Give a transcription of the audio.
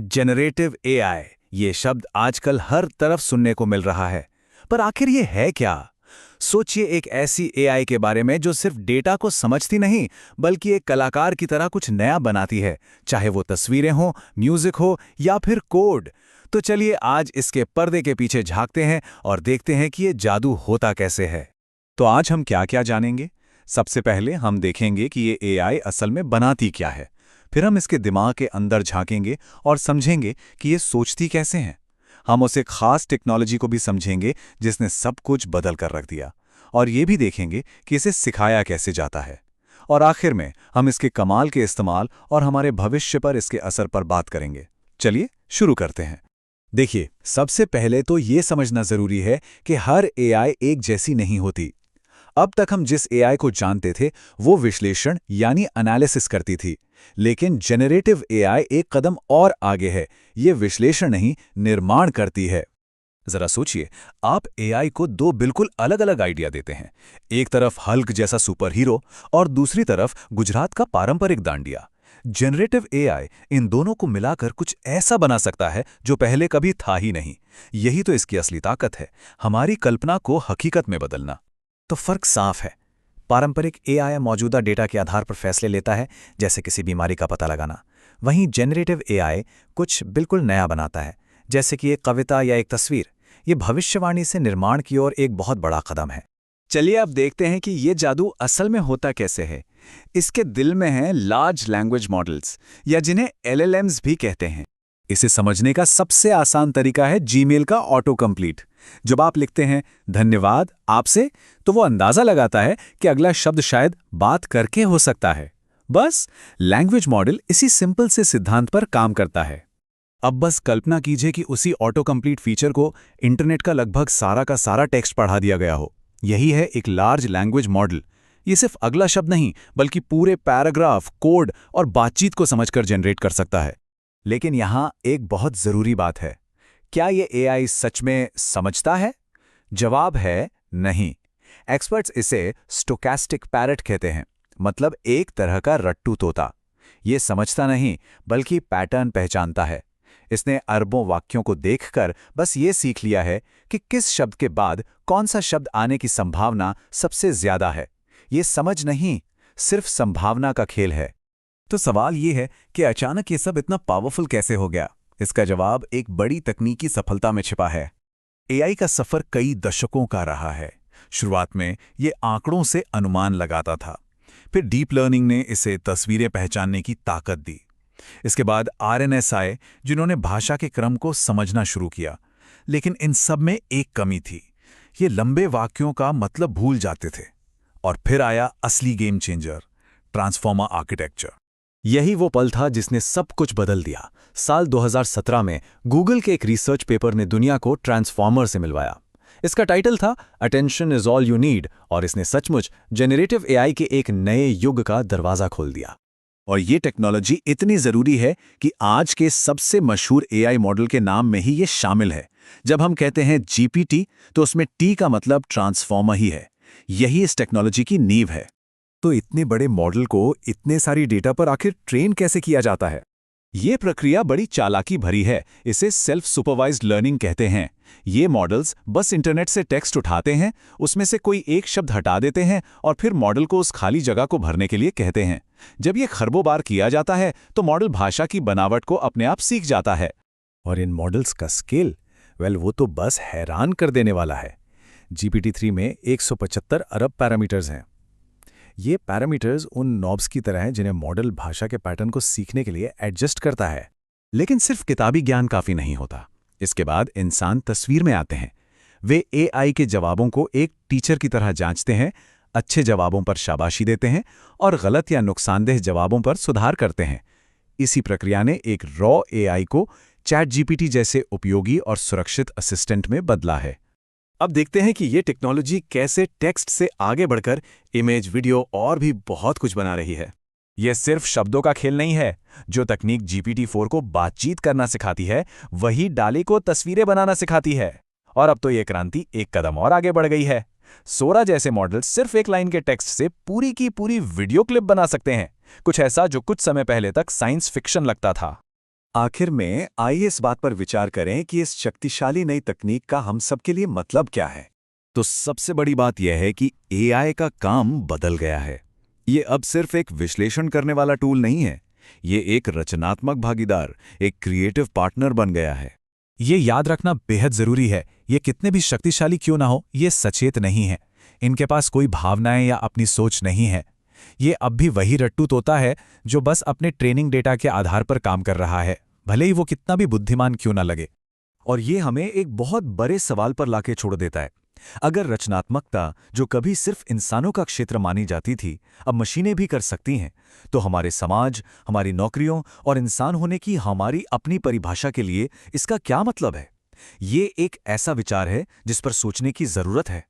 Generative AI, ये शब्द आजकल हर तरफ सुनने को मिल रहा है। पर आखिर ये है क्या? सोचिए एक ऐसी एआई के बारे में जो सिर्फ डेटा को समझती नहीं, बल्कि एक कलाकार की तरह कुछ नया बनाती है, चाहे वो तस्वीरें हो, म्यूजिक हो या फिर कोड। तो चलिए आज इसके पर्दे के पीछे झांकते हैं और देखते हैं कि ये जादू होता कैसे है। तो आज हम क्या क्या जानेंगे? सबसे पहले हम देखेंगे कि ये एआई असल में बनाती क्या है। फिर हम इसके दिमाग के अंदर झांकेंगे और समझेंगे कि ये सोचती कैसे हैं। हम उस एक खास टेक्नोलॉजी को भी समझेंगे जिसने सब कुछ बदल कर रख दिया, और ये भी देखेंगे कि इसे सिखाया कैसे जाता है। और आखिर में हम इसके कमाल के इस्तेमाल और हमारे भविष्य पर इसके असर पर बात करेंगे। चलिए शुरू करते हैं। देखिए, सबसे पहले तो ये समझना जरूरी है कि हर एआई एक जैसी नहीं होती। अब तक हम जिस एआई को जानते थे वो विश्लेषण यानी एनालिसिस करती थी, लेकिन जनरेटिव एआई एक कदम और आगे है। ये विश्लेषण नहीं, निर्माण करती है। जरा सोचिए, आप एआई को दो बिल्कुल अलग अलग आइडिया देते हैं। एक तरफ हल्क जैसा सुपर हीरो और दूसरी तरफ गुजरात का पारंपरिक डांडिया। जनरेटिव एआई इन दोनों को मिलाकर कुछ ऐसा बना सकता है जो पहले कभी था ही नहीं। यही तो इसकी असली ताकत है, हमारी कल्पना को हकीकत में बदलना। तो फर्क साफ है। पारंपरिक एआई मौजूदा डेटा के आधार पर फैसले लेता है, जैसे किसी बीमारी का पता लगाना। वहीं जनरेटिव एआई कुछ बिल्कुल नया बनाता है, जैसे कि एक कविता या एक तस्वीर। ये भविष्यवाणी से निर्माण की ओर एक बहुत बड़ा कदम है। चलिए अब देखते हैं कि ये जादू असल में होता कैसे है। इसके दिल में हैं लार्ज लैंग्वेज मॉडल्स, या जिन्हें एलएलएम्स भी कहते हैं। इसे समझने का सबसे आसान तरीका है जीमेल का ऑटो कंप्लीट। जब आप लिखते हैं धन्यवाद आपसे, तो वो अंदाजा लगाता है कि अगला शब्द शायद बात करके हो सकता है। बस लैंग्वेज मॉडल इसी सिंपल से सिद्धांत पर काम करता है। अब बस कल्पना कीजिए कि उसी ऑटो कंप्लीट फीचर को इंटरनेट का लगभग सारा का सारा टेक्स्ट पढ़ा दिया गया हो। यही है एक लार्ज लैंग्वेज मॉडल। ये सिर्फ अगला शब्द नहीं, बल्कि पूरे पैराग्राफ, कोड और बातचीत को समझकर जनरेट कर सकता है। लेकिन यहां एक बहुत जरूरी बात है। क्या ये एआई सच में समझता है? जवाब है नहीं। एक्सपर्ट्स इसे स्टोकास्टिक पैरट कहते हैं, मतलब एक तरह का रट्टू तोता। ये समझता नहीं, बल्कि पैटर्न पहचानता है। इसने अरबों वाक्यों को देखकर बस ये सीख लिया है कि किस शब्द के बाद कौन सा शब्द आने की संभावना सबसे ज्यादा है। ये समझ नहीं, सिर्फ संभावना का खेल है। तो सवाल ये है कि अचानक ये सब इतना पावरफुल कैसे हो गया? इसका जवाब एक बड़ी तकनीकी सफलता में छिपा है। एआई का सफर कई दशकों का रहा है। शुरुआत में ये आंकड़ों से अनुमान लगाता था, फिर डीप लर्निंग ने इसे तस्वीरें पहचानने की ताकत दी। इसके बाद आरएनएस आए, जिन्होंने भाषा के क्रम को समझना शुरू किया। लेकिन इन सब में एक कमी थी, ये लंबे वाक्यों का मतलब भूल जाते थे। और फिर आया असली गेम चेंजर, ट्रांसफॉर्मर आर्किटेक्चर। यही वो पल था जिसने सब कुछ बदल दिया। साल 2017 में गूगल के एक रिसर्च पेपर ने दुनिया को ट्रांसफॉर्मर से मिलवाया। इसका टाइटल था attention is all you need, और इसने सचमुच जनरेटिव एआई के एक नए युग का दरवाजा खोल दिया। और ये टेक्नोलॉजी इतनी जरूरी है कि आज के सबसे मशहूर एआई मॉडल के नाम में ही ये शामिल है। जब हम कहते हैं जीपीटी, तो उसमें टी का मतलब ट्रांसफॉर्मर ही है। यही इस टेक्नोलॉजी की नींव है। तो इतने बड़े मॉडल को इतने सारी डेटा पर आखिर ट्रेन कैसे किया जाता है? ये प्रक्रिया बड़ी चालाकी भरी है। इसे सेल्फ सुपरवाइज्ड लर्निंग कहते हैं। ये मॉडल्स बस इंटरनेट से टेक्स्ट उठाते हैं, उसमें से कोई एक शब्द हटा देते हैं और फिर मॉडल को उस खाली जगह को भरने के लिए कहते हैं। जब ये खरबों बार किया जाता है तो मॉडल भाषा की बनावट को अपने आप सीख जाता है। और इन मॉडल्स का स्केल, वो तो बस हैरान कर देने वाला है। GPT-3 में 175 अरब पैरामीटर्स हैं। ये पैरामीटर्स उन नॉब्स की तरह हैं जिन्हें मॉडल भाषा के पैटर्न को सीखने के लिए एडजस्ट करता है। लेकिन सिर्फ किताबी ज्ञान काफी नहीं होता। इसके बाद इंसान तस्वीर में आते हैं। वे एआई के जवाबों को एक टीचर की तरह जांचते हैं, अच्छे जवाबों पर शाबाशी देते हैं और गलत या नुकसानदेह जवाबों पर सुधार करते हैं। इसी प्रक्रिया ने एक रॉ एआई को चैट जीपीटी जैसे उपयोगी और सुरक्षित असिस्टेंट में बदला है। अब देखते हैं कि ये टेक्नोलॉजी कैसे टेक्स्ट से आगे बढ़कर इमेज, वीडियो और भी बहुत कुछ बना रही है। यह सिर्फ शब्दों का खेल नहीं है। जो तकनीक GPT-4 को बातचीत करना सिखाती है, वही डाली को तस्वीरें बनाना सिखाती है। और अब तो ये क्रांति एक कदम और आगे बढ़ गई है। सोरा जैसे मॉडल सिर्फ एक लाइन के टेक्स्ट से पूरी की पूरी वीडियो क्लिप बना सकते हैं। कुछ ऐसा जो कुछ समय पहले तक साइंस फिक्शन लगता था। आखिर में आइए इस बात पर विचार करें कि इस शक्तिशाली नई तकनीक का हम सबके लिए मतलब क्या है। तो सबसे बड़ी बात यह है कि एआई का काम बदल गया है। ये अब सिर्फ एक विश्लेषण करने वाला टूल नहीं है, ये एक रचनात्मक भागीदार, एक क्रिएटिव पार्टनर बन गया है। ये याद रखना बेहद जरूरी है, ये कितने भी शक्तिशाली क्यों ना हो, ये सचेत नहीं है। इनके पास कोई भावनाएं या अपनी सोच नहीं है। ये अब भी वही रट्टू तोता है जो बस अपने ट्रेनिंग डेटा के आधार पर काम कर रहा है, भले ही वो कितना भी बुद्धिमान क्यों ना लगे। और ये हमें एक बहुत बड़े सवाल पर लाके छोड़ देता है। अगर रचनात्मकता, जो कभी सिर्फ इंसानों का क्षेत्र मानी जाती थी, अब मशीनें भी कर सकती हैं, तो हमारे समाज, हमारी नौकरियों और इंसान होने की हमारी अपनी परिभाषा के लिए इसका क्या मतलब है? ये एक ऐसा विचार है जिस पर सोचने की जरूरत है।